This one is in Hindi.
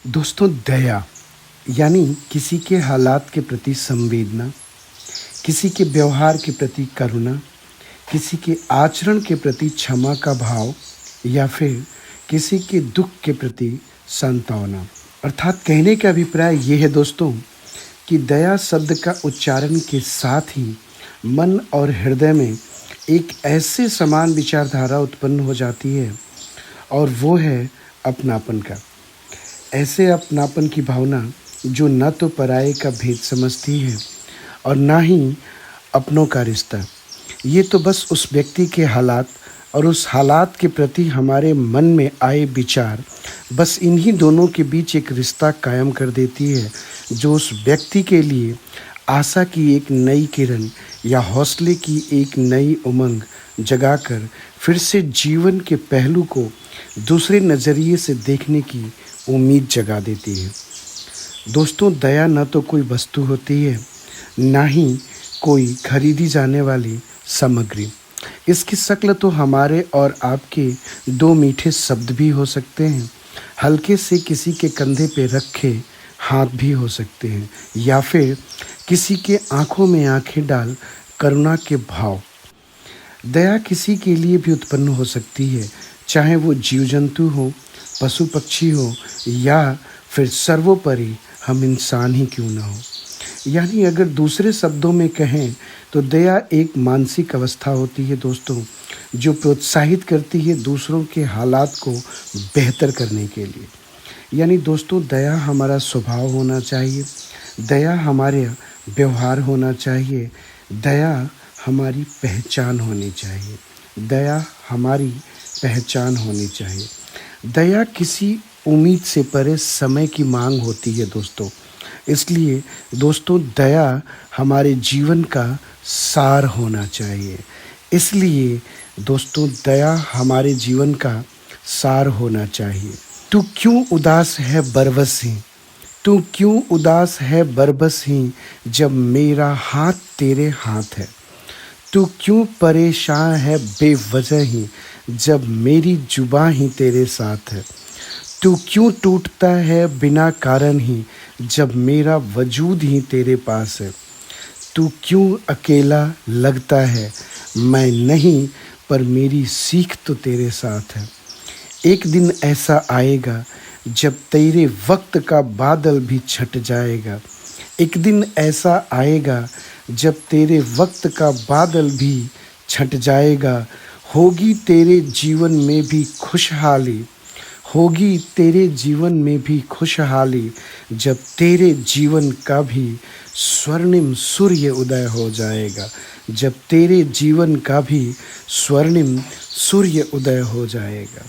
दोस्तों, दया यानी किसी के हालात के प्रति संवेदना, किसी के व्यवहार के प्रति करुणा, किसी के आचरण के प्रति क्षमा का भाव या फिर किसी के दुख के प्रति सांत्वना। अर्थात कहने का अभिप्राय ये है दोस्तों कि दया शब्द का उच्चारण के साथ ही मन और हृदय में एक ऐसे समान विचारधारा उत्पन्न हो जाती है और वो है अपनापन का। ऐसे अपनापन की भावना जो न तो पराये का भेद समझती है और ना ही अपनों का रिश्ता। ये तो बस उस व्यक्ति के हालात और उस हालात के प्रति हमारे मन में आए विचार, बस इन्हीं दोनों के बीच एक रिश्ता कायम कर देती है जो उस व्यक्ति के लिए आशा की एक नई किरण या हौसले की एक नई उमंग जगाकर फिर से जीवन के पहलू को दूसरे नज़रिए से देखने की उम्मीद जगा देती है। दोस्तों, दया न तो कोई वस्तु होती है, ना ही कोई खरीदी जाने वाली सामग्री। इसकी शक्ल तो हमारे और आपके दो मीठे शब्द भी हो सकते हैं, हल्के से किसी के कंधे पे रखे हाथ भी हो सकते हैं, या फिर किसी के आंखों में आंखें डाल करुणा के भाव। दया किसी के लिए भी उत्पन्न हो सकती है, चाहे वो जीव जंतु हो, पशु पक्षी हो या फिर सर्वोपरि हम इंसान ही क्यों ना हो। यानी अगर दूसरे शब्दों में कहें तो दया एक मानसिक अवस्था होती है दोस्तों, जो प्रोत्साहित करती है दूसरों के हालात को बेहतर करने के लिए। यानी दोस्तों, दया हमारा स्वभाव होना चाहिए, दया हमारे व्यवहार होना चाहिए, दया हमारी पहचान होनी चाहिए, दया हमारी पहचान होनी चाहिए। दया किसी उम्मीद से परे समय की मांग होती है दोस्तों। इसलिए दोस्तों, दया हमारे जीवन का सार होना चाहिए। इसलिए दोस्तों, दया हमारे जीवन का सार होना चाहिए। तू क्यों उदास है बरबस ही, तू क्यों उदास है बरबस ही, जब मेरा हाथ तेरे हाथ है। तू क्यों परेशान है बेवजह ही, जब मेरी जुबां ही तेरे साथ है। तू क्यों टूटता है बिना कारण ही, जब मेरा वजूद ही तेरे पास है। तू क्यों अकेला लगता है, मैं नहीं पर मेरी सीख तो तेरे साथ है। एक दिन ऐसा आएगा जब तेरे वक्त का बादल भी छट जाएगा। एक दिन ऐसा आएगा जब तेरे वक्त का बादल भी छट जाएगा। होगी तेरे जीवन में भी खुशहाली, होगी तेरे जीवन में भी खुशहाली, जब तेरे जीवन का भी स्वर्णिम सूर्य उदय हो जाएगा। जब तेरे जीवन का भी स्वर्णिम सूर्य उदय हो जाएगा।